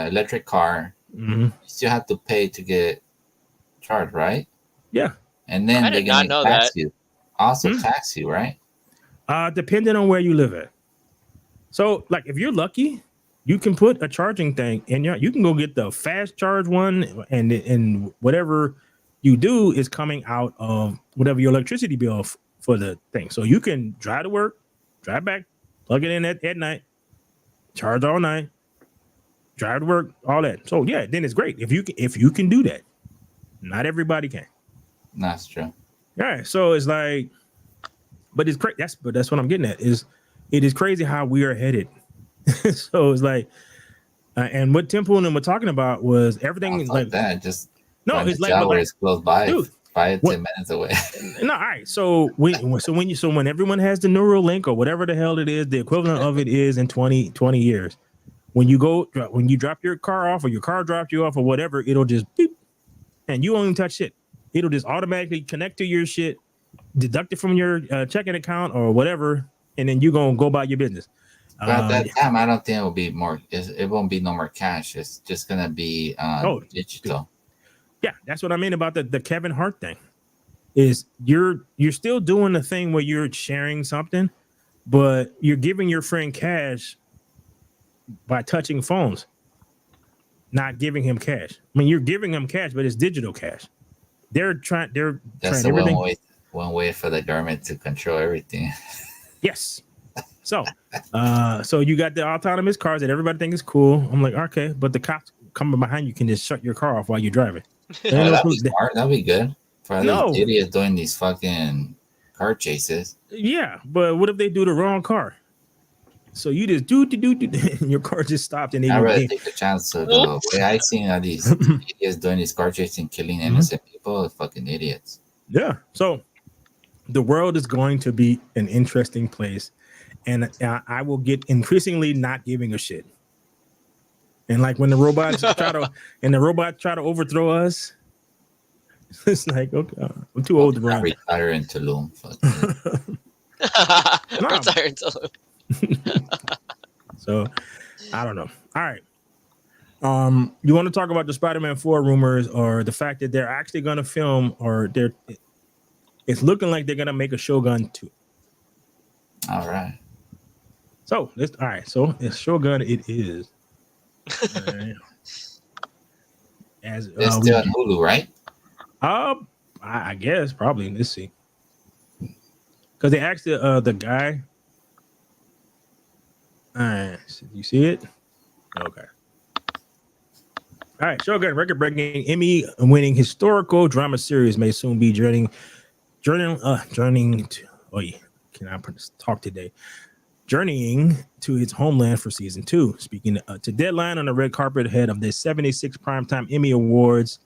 electric car, you still have to pay to get charged, right? Yeah. And then they're going to tax you. Also tax you, right? Depending on where you live at. So, like, if you're lucky, you can put a charging thing in you can go get the fast charge one, and whatever you do is coming out of whatever your electricity bill for the thing. So you can drive to work, drive back, plug it in at night, charge all night, drive to work, all that. So yeah, then it's great if you can do that. Not everybody can. That's true. All right, so it's like, but it's crazy. That's what I'm getting at. It is crazy how we are headed. So it's like, and what Temple and them were talking about was everything like that. Just no, it's like it's close by, dude, 5 to 10 minutes away. No, all right. So when everyone has the Neuralink or whatever the hell it is, the equivalent of it is in 20 years. When you drop your car off or your car drops you off or whatever, it'll just beep, and you won't even touch it. It'll just automatically connect to your shit, deduct it from your checking account or whatever, and then you're gonna go about your business. But at that time, I don't think it will be more. It won't be no more cash. It's just gonna be digital. Yeah, that's what I mean about the Kevin Hart thing. Is you're still doing the thing where you're sharing something, but you're giving your friend cash by touching phones, not giving him cash. I mean, you're giving him cash, but it's digital cash. That's trying everything. One way for the government to control everything. Yes. So you got the autonomous cars that everybody thinks is cool. I'm like, okay, but the cops coming behind you can just shut your car off while you're driving. That'd be smart. That'd be good for these idiots doing these fucking car chases. Yeah, but what if they do the wrong car? So you just do, and your car just stopped, and I'd rather take the chance of the way I seen these idiots doing these car chasing, killing innocent people. Fucking idiots. Yeah. So the world is going to be an interesting place, and I will get increasingly not giving a shit. And like when the robots try to overthrow us, it's like, okay, I'm too old to run. Retire in Tulum. Retire in Tulum. So I don't know. All right. You want to talk about the Spider-Man 4 rumors or the fact that they're actually going to film, or it's looking like they're going to make a Shogun 2. All right. So it's Shogun. It is. As it's still on Hulu, right? I guess probably. Let's see. Because they asked the guy. All right, you see it? Okay. All right, Shogun, record-breaking, Emmy-winning historical drama series may soon be journeying to its homeland for season 2. Speaking to Deadline on the red carpet ahead of the 76th Primetime Emmy Awards,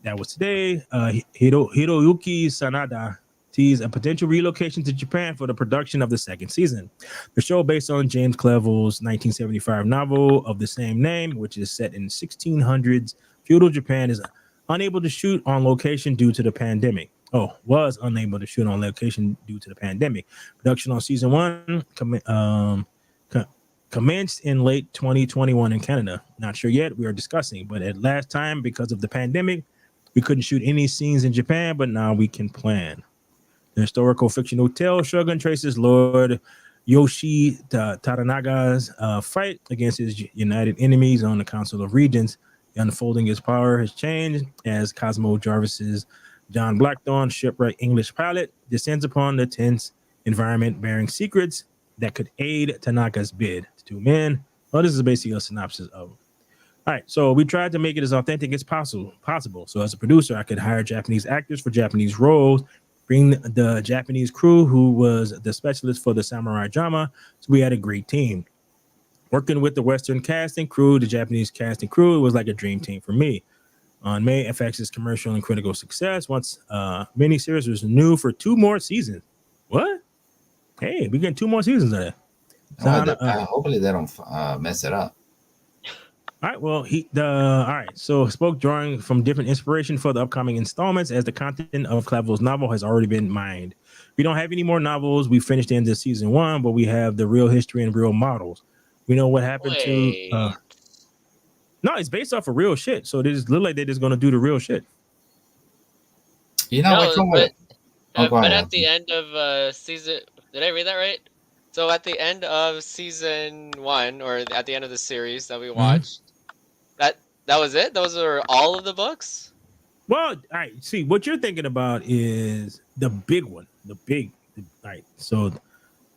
that was today. Hiroyuki Sanada teased a potential relocation to Japan for the production of the second season. The show, based on James Clavell's 1975 novel of the same name, which is set in 1600s feudal Japan, is unable to shoot on location due to the pandemic. Was unable to shoot on location due to the pandemic. Production on season 1 commenced in late 2021 in Canada. Not sure yet. We are discussing, but at last time, because of the pandemic, we couldn't shoot any scenes in Japan, but now we can plan. The historical fictional tale Shogun traces Lord Yoshi Taranaga's fight against his united enemies on the Council of Regents. The unfolding his power has changed as Cosmo Jarvis's John Blackthorne, shipwrecked English pilot, descends upon the tense environment bearing secrets that could aid Tanaka's bid. Two men. Well, this is basically a synopsis of it. All right, so we tried to make it as authentic as possible. So as a producer, I could hire Japanese actors for Japanese roles, bring the Japanese crew who was the specialist for the samurai drama. So we had a great team. Working with the Western cast and crew, the Japanese cast and crew, it was like a dream team for me. On May, FX's commercial and critical success. Once miniseries was new for 2 more seasons. What? Hey, we getting 2 more seasons of that. So hopefully they don't mess it up. All right. Well, all right. So spoke drawing from different inspiration for the upcoming installments, as the content of Clavel's novel has already been mined. We don't have any more novels. We finished the end of season 1, but we have the real history and real models. We know what happened to. No, it's based off of real shit. So they just look like they're just gonna do the real shit. You know, but at the end of season, did I read that right? So at the end of season 1, or at the end of the series that we watched, that was it. Those are all of the books. Well, all right. See, what you're thinking about is the big one, all right. So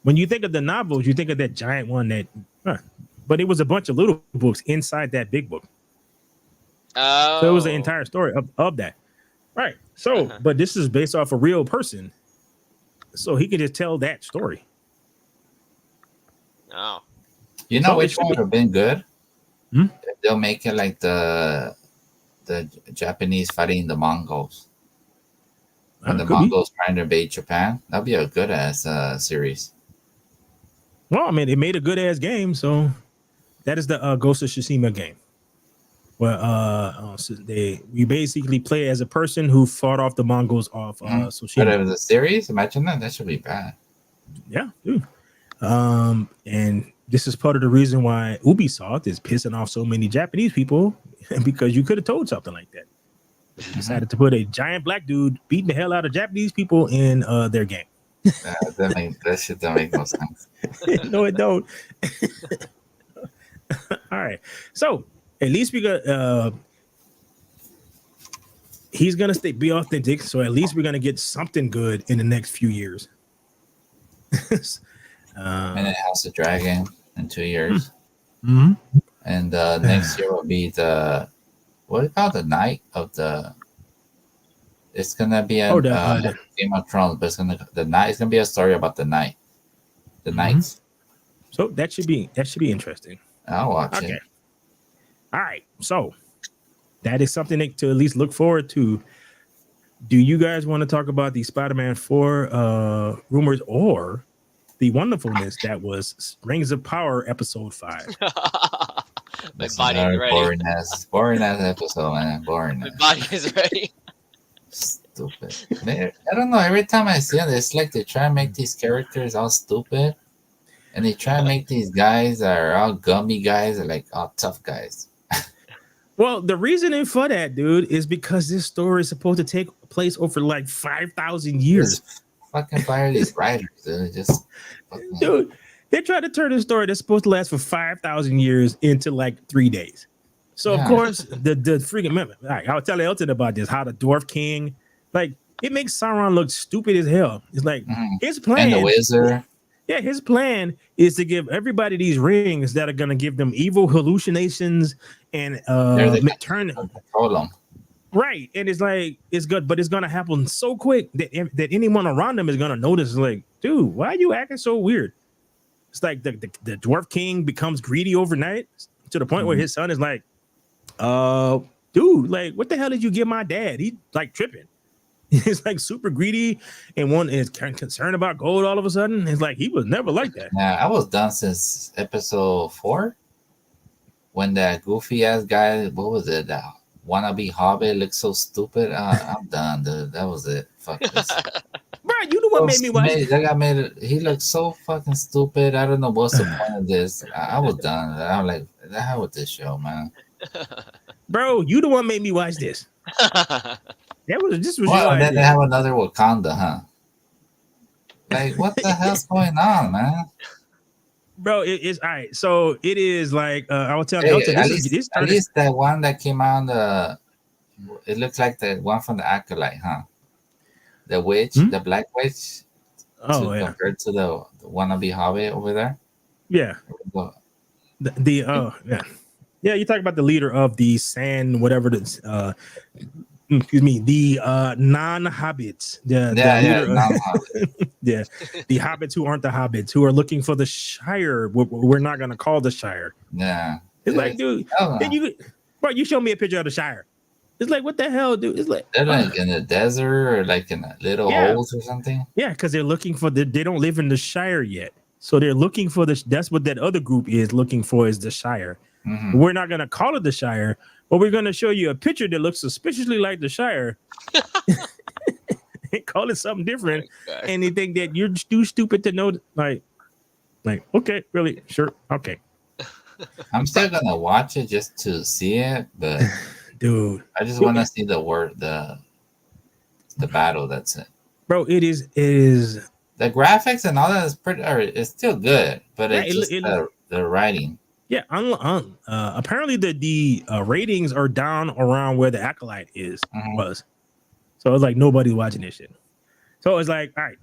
when you think of the novels, you think of that giant one but it was a bunch of little books inside that big book. Oh. So it was the entire story of that. Right. So, but this is based off a real person. So he can just tell that story. Oh. You know which one would have been good? Hmm? They'll make it like the Japanese fighting the Mongols. When the Mongols trying to invade Japan. That'd be a good ass series. Well, I mean, it made a good ass game, so that is the Ghost of Tsushima game. Well, you basically play as a person who fought off the Mongols off Tsushima. But it was a series. Imagine that. That should be bad. Yeah, dude. And this is part of the reason why Ubisoft is pissing off so many Japanese people, because you could have told something like that. But you decided to put a giant black dude beating the hell out of Japanese people in their game. That shit don't make no sense. No, it don't. All right. So at least we got he's gonna be authentic. So at least we're gonna get something good in the next few years. And it House of Dragon in 2 years. Mm-hmm. And next year will be what do you call the night of the. It's gonna be a Game of Thrones, but it's gonna be a story about the night, the knights. So that should be interesting. I'll watch it. All right, so that is something to at least look forward to. Do you guys want to talk about the Spider-Man 4 rumors, or the wonderfulness that was Rings of Power episode 5? My body is ready. Boring ass episode, man. Boring. My body is ready. Stupid. I don't know. Every time I see it, it's like they try to make these characters all stupid, and they try to make these guys that are all gummy guys, like all tough guys. Well, the reasoning for that, dude, is because this story is supposed to take place over like 5,000 years. Just fucking fire these writers, dude. Dude, they tried to turn a story that's supposed to last for 5,000 years into like 3 days. So of course, the freaking right, I'll tell Elton about this. How the Dwarf King, like, it makes Sauron look stupid as hell. It's like his plan. And the wizard. Yeah, his plan is to give everybody these rings that are gonna give them evil hallucinations and turn. Hold on. Right, and it's like it's good, but it's gonna happen so quick that anyone around them is gonna notice. Like, dude, why are you acting so weird? It's like the Dwarf King becomes greedy overnight to the point where his son is like, dude, like, what the hell did you give my dad? He's like tripping. He's like super greedy and one is concerned about gold all of a sudden. It's like he was never like that. Yeah, I was done since episode 4 when that goofy ass guy, what was it? That wannabe hobbit looked so stupid. I'm done, dude. That was it. Fuck this. Bro, you know what made me watch? That guy made it. He looked so fucking stupid. I don't know what's the point of this. I was done. I'm like, the hell with this show, man. Bro, you the one made me watch this. This was well, then they have another Wakanda, huh? Like, what the hell's going on, man? Bro, it's all right. So it is like I will tell you. At least that one that came out, it looks like the one from the Acolyte, huh? the witch, the black witch, compared to the wannabe hobbit over there. Yeah. Yeah, you talk about the leader of the sand, whatever the the non-hobbits. The leader of the hobbits who aren't the hobbits, who are looking for the Shire. We're not gonna call the Shire. Yeah. It's like, dude, you show me a picture of the Shire. It's like, what the hell, dude? It's like they're like in the desert or like in a little holes or something. Yeah, because they're looking for they don't live in the Shire yet. So they're looking for this. That's what that other group is looking for, is the Shire. Mm-hmm. We're not gonna call it the Shire, but we're gonna show you a picture that looks suspiciously like the Shire. And call it something different. And they think that you're too stupid to know. Like, okay, really, sure, okay. I'm still gonna watch it just to see it, but dude, I just want to see the battle. That's it, bro. It is the graphics and all that is pretty. It's still good, but it's just the writing. Yeah, apparently the ratings are down around where the Acolyte was. So it's like nobody's watching this shit. So it's like, all right,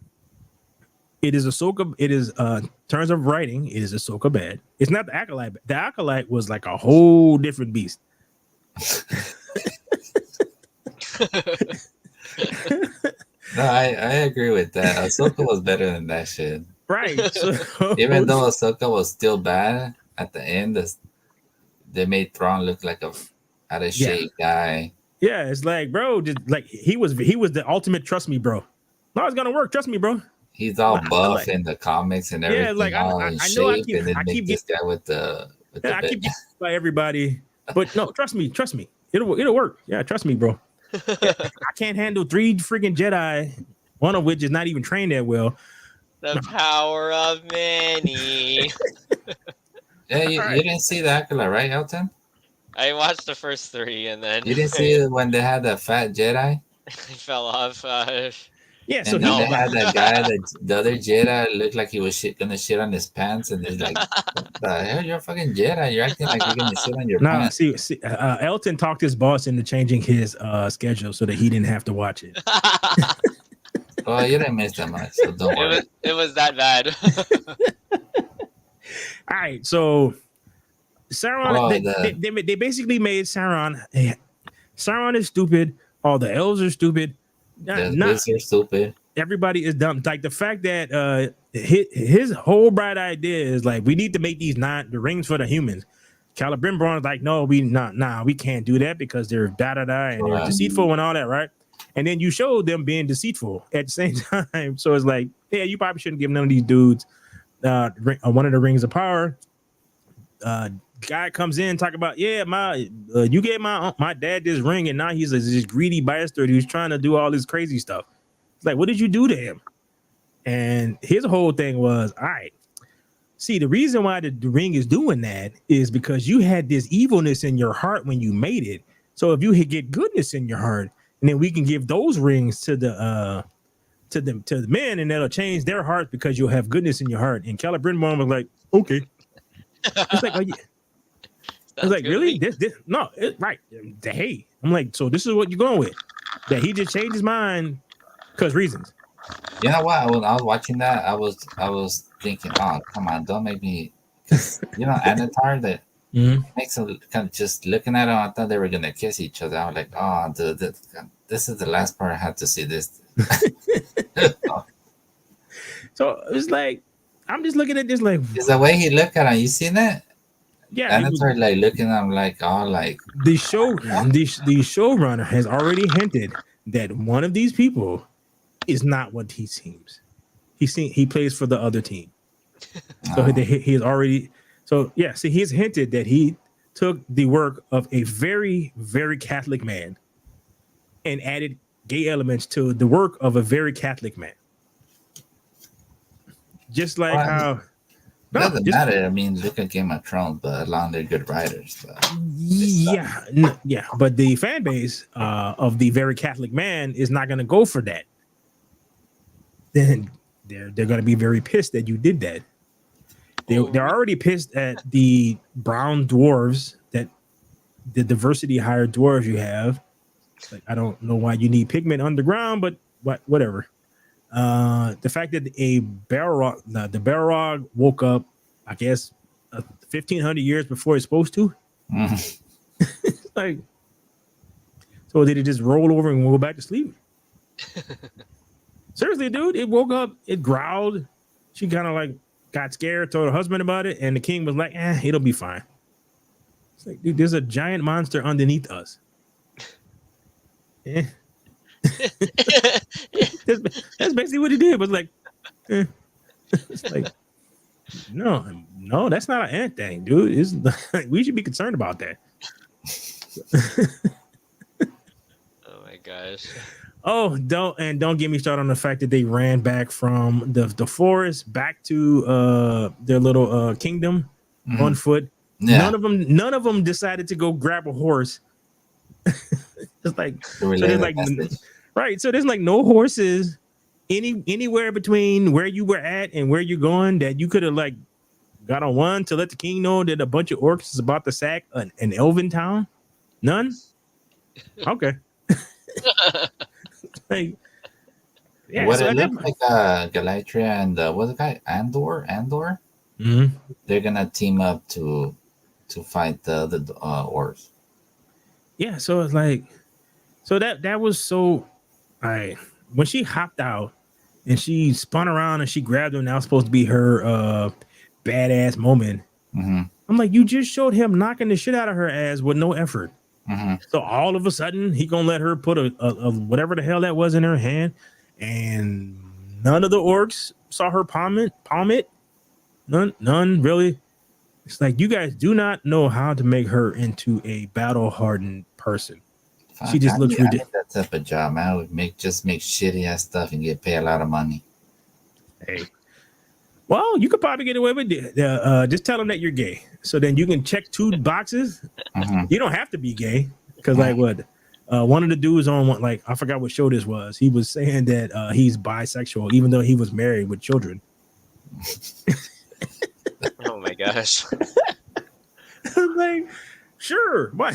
it is Ahsoka. It is in terms of writing, it is Ahsoka bad. It's not the Acolyte. The Acolyte was like a whole different beast. No, I agree with that. Ahsoka was better than that shit. Right. So, even though Ahsoka was still bad at the end, they made Thrawn look like a out of shape guy. Yeah, it's like, bro, just like he was the ultimate trust me, bro. No, it's gonna work. Trust me, bro. He's all buff in the comics and everything. Yeah, like I know I keep this guy with the I keep getting by everybody, but no, trust me, it'll work. Yeah, trust me, bro. I can't handle 3 freaking Jedi, one of which is not even trained that well. The power of many. Yeah, you didn't see the Acolyte, right, Elton? I watched the first 3 and then... You didn't see it when they had the fat Jedi? I fell off. Yeah, so they had that guy, the other Jedi looked like he was gonna shit on his pants, and he's like, what the hell, you're a fucking Jedi. You're acting like you're gonna shit on your pants. See, Elton talked his boss into changing his schedule so that he didn't have to watch it. Well, you didn't miss that much, so don't worry. It was that bad. All right, so Sauron, they basically made Sauron. Sauron is stupid. All the elves are stupid. The are stupid. Everybody is dumb. Like the fact that his whole bright idea is like, we need to make these the rings for the humans. Celebrimbor is like, no, we can't do that because they're and they're deceitful and all that, right? And then you showed them being deceitful at the same time. So it's like, yeah, you probably shouldn't give none of these dudes one of the rings of power. Guy comes in talk about, you gave my dad this ring and now he's this greedy bastard who's trying to do all this crazy stuff. It's like, what did you do to him? And his whole thing was, all right, see, the reason why the ring is doing that is because you had this evilness in your heart when you made it. So if you get goodness in your heart, and then we can give those rings to the men, and that'll change their heart because you'll have goodness in your heart. And Celebrimbor was like, okay. It's like, I was like, really? Right. Hey, I'm like, so this is what you're going with? That he just changed his mind because reasons. You know what? When I was watching that, I was thinking, oh, come on, don't make me. Anatar that makes a kind of just looking at him. I thought they were gonna kiss each other. I was like, oh, dude, this is the last part I had to see this. So it was like, I'm just looking at this like, it's the way he looked at him. You seen it? Yeah, Anatar like looking at him like, oh, like the showrunner has already hinted that one of these people is not what he seems. He plays for the other team. So he is already. So yeah, see, he's hinted that he took the work of a very, very Catholic man and added gay elements to the work of a very Catholic man. Just like how. It doesn't matter. I mean, look at Game of Thrones, but along they're good writers. Yeah. But the fan base of the very Catholic man is not going to go for that. Then they're going to be very pissed that you did that. They're already pissed at the brown dwarves, that the diversity higher dwarves you have. Like, I don't know why you need pigment underground, but whatever. The fact that the Balrog woke up, I guess, 1,500 years before it's supposed to. Mhm. Like, so did it just roll over and go back to sleep? Seriously, dude, it woke up, it growled. She kind of like got scared, told her husband about it, and the king was like, it'll be fine. It's like, dude, there's a giant monster underneath us. That's basically what he did. Was like, it's like, no, that's not an ant thing, dude. It's like, we should be concerned about that. Oh my gosh. Oh, don't get me started on the fact that they ran back from the forest back to their little kingdom on foot. Yeah. None of them decided to go grab a horse. It's like, so there's like right. So there's like no horses anywhere between where you were at and where you're going that you could have like got on one to let the king know that a bunch of orcs is about to sack an elven town. None. Okay. Like, yeah, what so it looks like, Galatria and what's the guy, Andor. Mm-hmm. They're gonna team up to fight the orcs. Yeah, so it's like, so that was so. When she hopped out and she spun around and she grabbed him, that was supposed to be her badass moment. Mm-hmm. I'm like, you just showed him knocking the shit out of her ass with no effort. Mm-hmm. So all of a sudden, he gonna let her put a whatever the hell that was in her hand, and none of the orcs saw her palm it. None really. It's like, you guys do not know how to make her into a battle hardened person. She just looks ridiculous. That type of job, man. I would make shitty ass stuff and get paid a lot of money. Hey, well, you could probably get away with it. Just tell them that you're gay, so then you can check 2 boxes. Mm-hmm. You don't have to be gay, because like what one of the dudes on one, like, I forgot what show this was. He was saying that he's bisexual, even though he was married with children. Oh my gosh. I'm like, sure, why?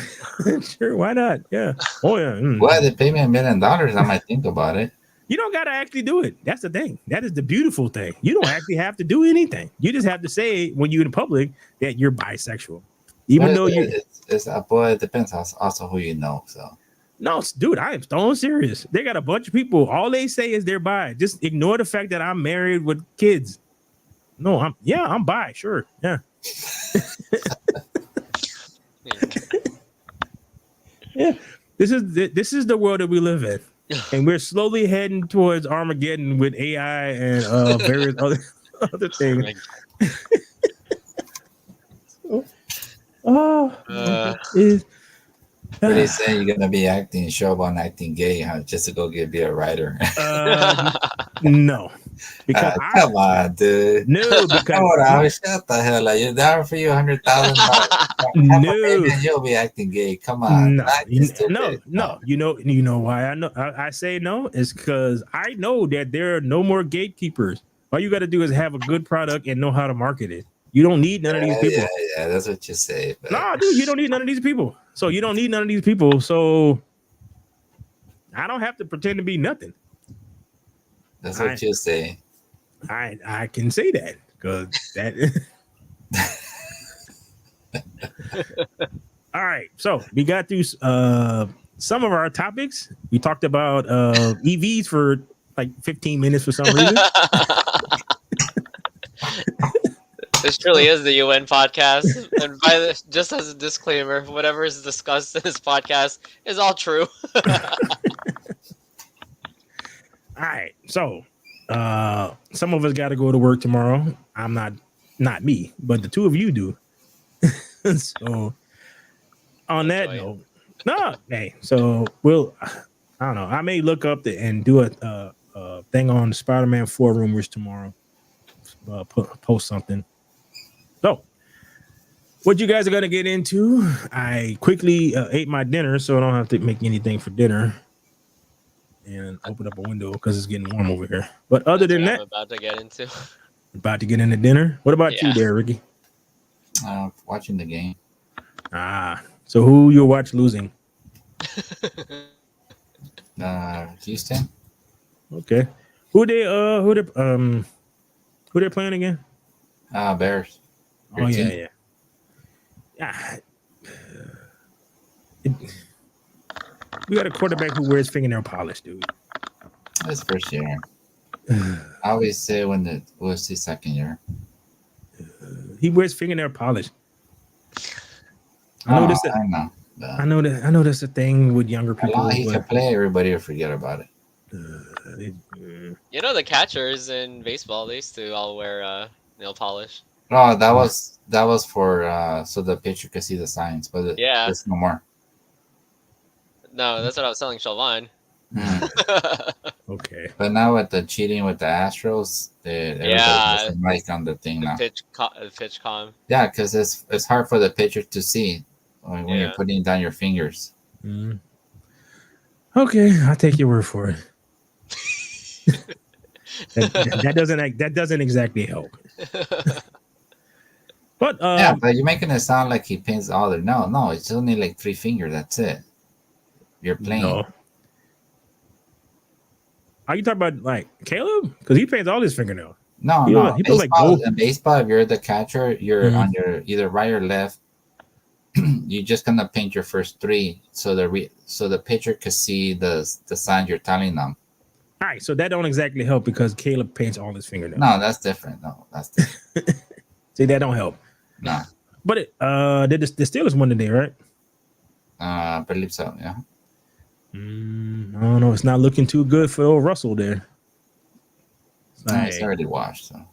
Sure, why not? Yeah. Oh yeah. Well, they pay me $1 million. I might think about it. You don't gotta actually do it. That's the thing. That is the beautiful thing. You don't actually have to do anything. You just have to say when you're in public that you're bisexual, even though it's boy. It depends also who you know. So no, dude, I am stone serious. They got a bunch of people. All they say is they're bi. Just ignore the fact that I'm married with kids. No, I'm bi. Sure, yeah. Yeah, this is the world that we live in, and we're slowly heading towards Armageddon with AI and various other things. They say you're gonna be acting Shogun, acting gay, huh? Just to go be a writer. No, because come on, dude. No, because shut the hell up. You're down for you $100,000. No, you'll be acting gay. Come on. No. You know why I know. I say no is because I know that there are no more gatekeepers. All you got to do is have a good product and know how to market it. You don't need none of these people. Yeah, that's what you say. But... No, dude, you don't need none of these people. So you don't need none of these people. So I don't have to pretend to be nothing. That's what you say. I can say that because that. All right, so we got through some of our topics. We talked about EVs for like 15 minutes for some reason. This truly is the UN podcast, and just as a disclaimer, whatever is discussed in this podcast is all true. All right, so some of us got to go to work tomorrow. I'm not me, but the two of you do. So on that note, hey, so I don't know. I may look up and do a thing on the Spider-Man 4 rumors tomorrow. Post something. So, what you guys are gonna get into? I quickly ate my dinner, so I don't have to make anything for dinner, and open up a window because it's getting warm over here. But other than that, I'm about to get into dinner. What about you, there, Ricky? Watching the game. So who you'll watch losing? Houston. Okay. Who they playing again? Bears. Oh yeah. Ah, it- we got a quarterback who wears fingernail polish, dude. His first year. I always say when it was his second year. He wears fingernail polish. I know this. I know. I know that. I know that's a thing with younger As long people, as he but can play, everybody will forget about it. You know the catchers in baseball, they used to all wear nail polish. No, that was for so the pitcher could see the signs, but Yeah. there's no more. No, that's what I was telling Shalvan. Okay. But now with the cheating with the Astros, everybody has a mic on the thing now. Pitch com. Yeah, because it's hard for the pitcher to see when you're putting down your fingers. Mm. Okay, I'll take your word for it. that doesn't exactly help. But yeah, but you're making it sound like he paints all the no, it's only like 3 fingers. That's it. You're playing. No. Are you talking about like Caleb? Because he paints all his fingernails. No. He baseball, like gold. In baseball, if you're the catcher, you're on your either right or left. You're just gonna paint your first 3, so the pitcher could see the signs you're telling them. All right, so that don't exactly help because Caleb paints all his fingernails. No, that's different. No, that's different. See, that don't help. No. But the Steelers won today, right? I believe so. Yeah. I don't know. It's not looking too good for old Russell there. It's already washed. So.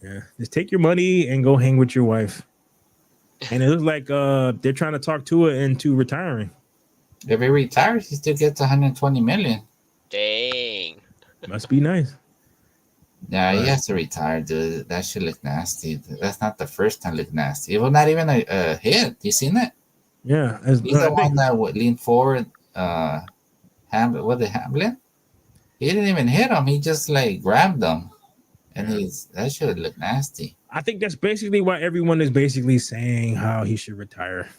Yeah, just take your money and go hang with your wife. And it looks like they're trying to talk Tua into retiring. If he retires, he still gets 120 million. Dang. Must be nice. Yeah, he has to retire, dude. That should look nasty. That's not the first time it looked nasty. It was not even a hit. You seen it? Yeah. He's the one that would lean forward. Hamlin? He didn't even hit him. He just like grabbed him. And that should look nasty. I think that's basically why everyone is basically saying how he should retire.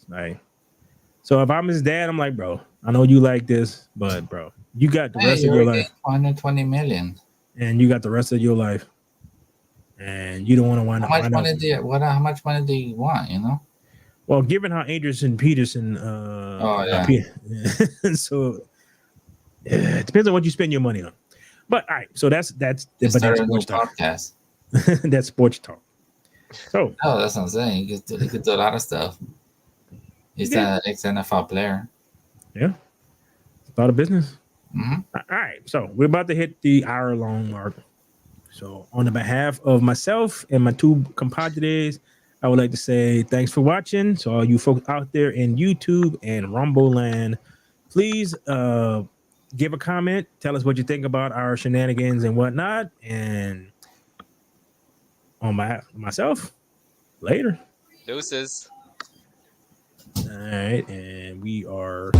Like, so if I'm his dad, I'm like, bro, I know you like this, but bro, you got the rest of your life. 120 million. And you got the rest of your life. And you don't want to wind up. How much money do you want, you know? Well, given how Anderson Peterson so it depends on what you spend your money on. But all right, so that's sports talk. Podcast. That's sports talk. So that's what I'm saying. He could do a lot of stuff. He's an ex-NFL player. Yeah. A lot of business. Mm-hmm. All right. So we're about to hit the hour-long mark. So on the behalf of myself and my 2 compadres, I would like to say thanks for watching. So all you folks out there in YouTube and Rumble Land, please give a comment. Tell us what you think about our shenanigans and whatnot. And on myself, later. Deuces. All right. And we are...